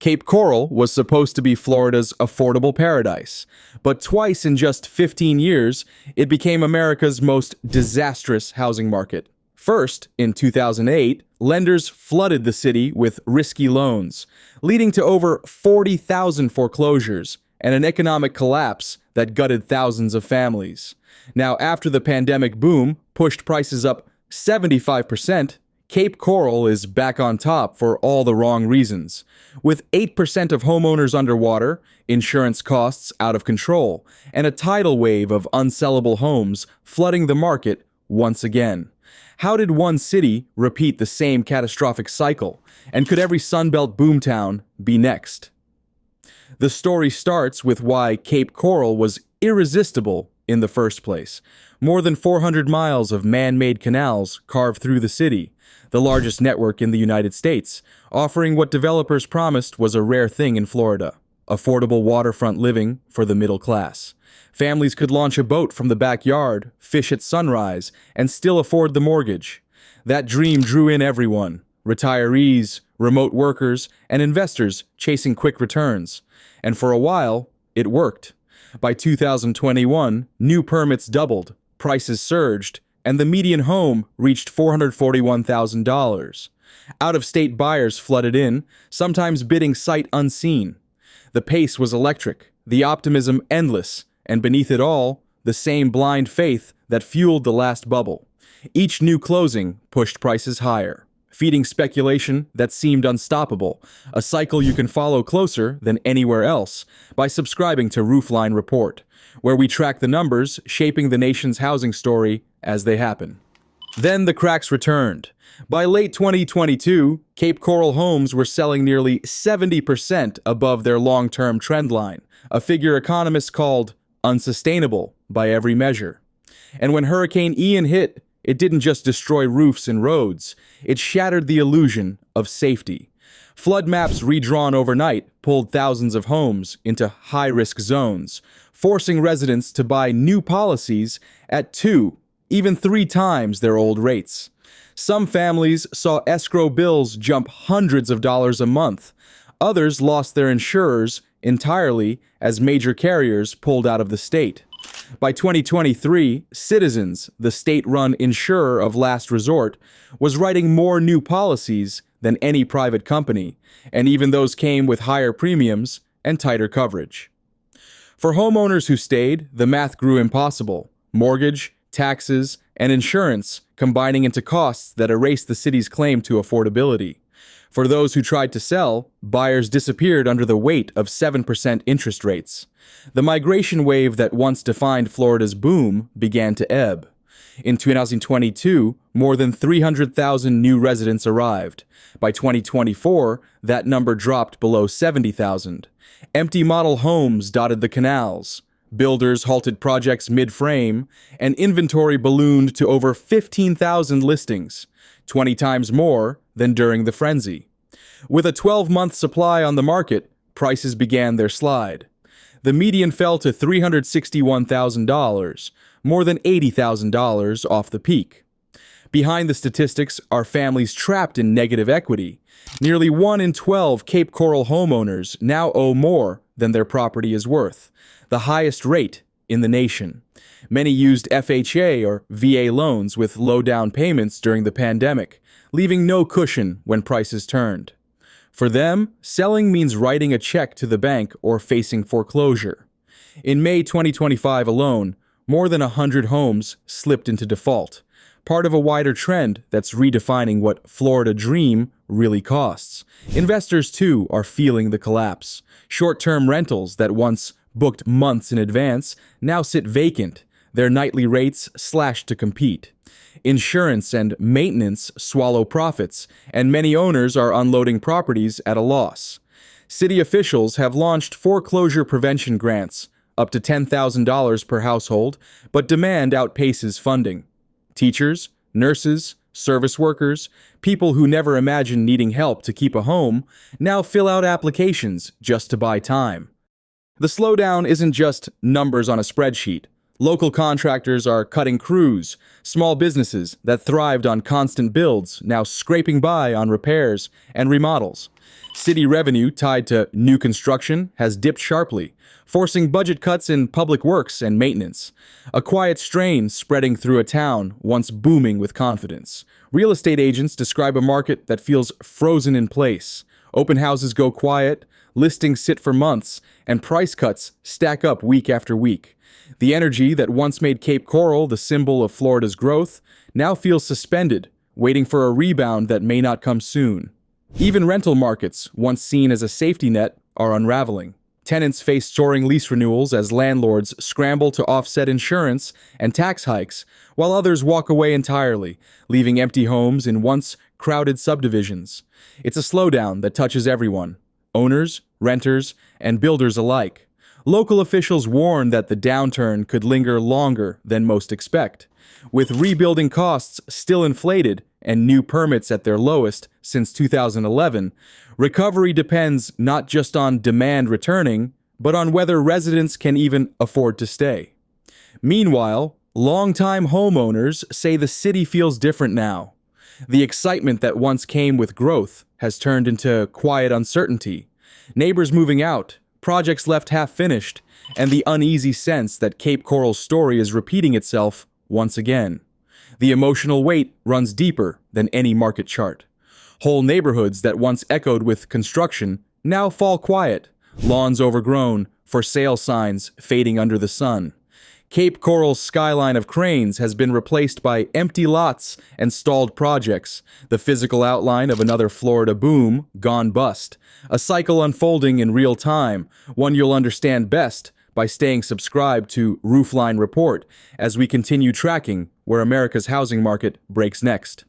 Cape Coral was supposed to be Florida's affordable paradise, but twice in just 15 years, it became America's most disastrous housing market. First, in 2008, lenders flooded the city with risky loans, leading to over 40,000 foreclosures and an economic collapse that gutted thousands of families. Now, after the pandemic boom pushed prices up 75%, Cape Coral is back on top for all the wrong reasons. With 8% of homeowners underwater, insurance costs out of control, and a tidal wave of unsellable homes flooding the market once again. How did one city repeat the same catastrophic cycle? And could every Sunbelt boomtown be next? The story starts with why Cape Coral was irresistible in the first place. More than 400 miles of man-made canals carved through the city, the largest network in the United States, offering what developers promised was a rare thing in Florida: affordable waterfront living for the middle class. Families could launch a boat from the backyard, fish at sunrise, and still afford the mortgage. That dream drew in everyone: retirees, remote workers, and investors chasing quick returns. And for a while, it worked. By 2021, new permits doubled, prices surged, and the median home reached $441,000. Out-of-state buyers flooded in, sometimes bidding sight unseen. The pace was electric, the optimism endless, and beneath it all, the same blind faith that fueled the last bubble. Each new closing pushed prices higher, feeding speculation that seemed unstoppable, a cycle you can follow closer than anywhere else by subscribing to Roofline Report, where we track the numbers shaping the nation's housing story as they happen. Then the cracks returned. By late 2022, Cape Coral homes were selling nearly 70% above their long-term trend line, a figure economists called unsustainable by every measure. And when Hurricane Ian hit, it didn't just destroy roofs and roads, it shattered the illusion of safety. Flood maps redrawn overnight pulled thousands of homes into high-risk zones, forcing residents to buy new policies at 2, even 3 times their old rates. Some families saw escrow bills jump hundreds of dollars a month. Others lost their insurers entirely as major carriers pulled out of the state. By 2023, Citizens, the state-run insurer of last resort, was writing more new policies than any private company, and even those came with higher premiums and tighter coverage. For homeowners who stayed, the math grew impossible: mortgage, taxes, and insurance combining into costs that erased the city's claim to affordability. For those who tried to sell, buyers disappeared under the weight of 7% interest rates. The migration wave that once defined Florida's boom began to ebb. In 2022, more than 300,000 new residents arrived. By 2024, that number dropped below 70,000. Empty model homes dotted the canals. Builders halted projects mid-frame, and inventory ballooned to over 15,000 listings, 20 times more than during the frenzy. With a 12-month supply on the market, prices began their slide. The median fell to $361,000, more than $80,000 off the peak. Behind the statistics are families trapped in negative equity. Nearly 1 in 12 Cape Coral homeowners now owe more than their property is worth, the highest rate in the nation. Many used FHA or VA loans with low down payments during the pandemic, leaving no cushion when prices turned. For them, selling means writing a check to the bank or facing foreclosure. In May 2025 alone, more than 100 homes slipped into default, part of a wider trend that's redefining what Florida Dream really costs. Investors, too, are feeling the collapse. Short-term rentals that once booked months in advance now sit vacant, their nightly rates slashed to compete. Insurance and maintenance swallow profits, and many owners are unloading properties at a loss. City officials have launched foreclosure prevention grants, up to $10,000 per household, but demand outpaces funding. Teachers, nurses, service workers, people who never imagined needing help to keep a home, now fill out applications just to buy time. The slowdown isn't just numbers on a spreadsheet. Local contractors are cutting crews, small businesses that thrived on constant builds now scraping by on repairs and remodels. City revenue tied to new construction has dipped sharply, forcing budget cuts in public works and maintenance. A quiet strain spreading through a town once booming with confidence. Real estate agents describe a market that feels frozen in place. Open houses go quiet, listings sit for months, and price cuts stack up week after week. The energy that once made Cape Coral the symbol of Florida's growth now feels suspended, waiting for a rebound that may not come soon. Even rental markets, once seen as a safety net, are unraveling. Tenants face soaring lease renewals as landlords scramble to offset insurance and tax hikes, while others walk away entirely, leaving empty homes in once crowded subdivisions. It's a slowdown that touches everyone: owners, renters, and builders alike. Local officials warn that the downturn could linger longer than most expect. With rebuilding costs still inflated and new permits at their lowest since 2011, recovery depends not just on demand returning, but on whether residents can even afford to stay. Meanwhile, longtime homeowners say the city feels different now. The excitement that once came with growth has turned into quiet uncertainty. Neighbors moving out, projects left half-finished, and the uneasy sense that Cape Coral's story is repeating itself once again. The emotional weight runs deeper than any market chart. Whole neighborhoods that once echoed with construction now fall quiet, lawns overgrown, for sale signs fading under the sun. Cape Coral's skyline of cranes has been replaced by empty lots and stalled projects, the physical outline of another Florida boom gone bust. A cycle unfolding in real time, one you'll understand best by staying subscribed to Roofline Report as we continue tracking where America's housing market breaks next.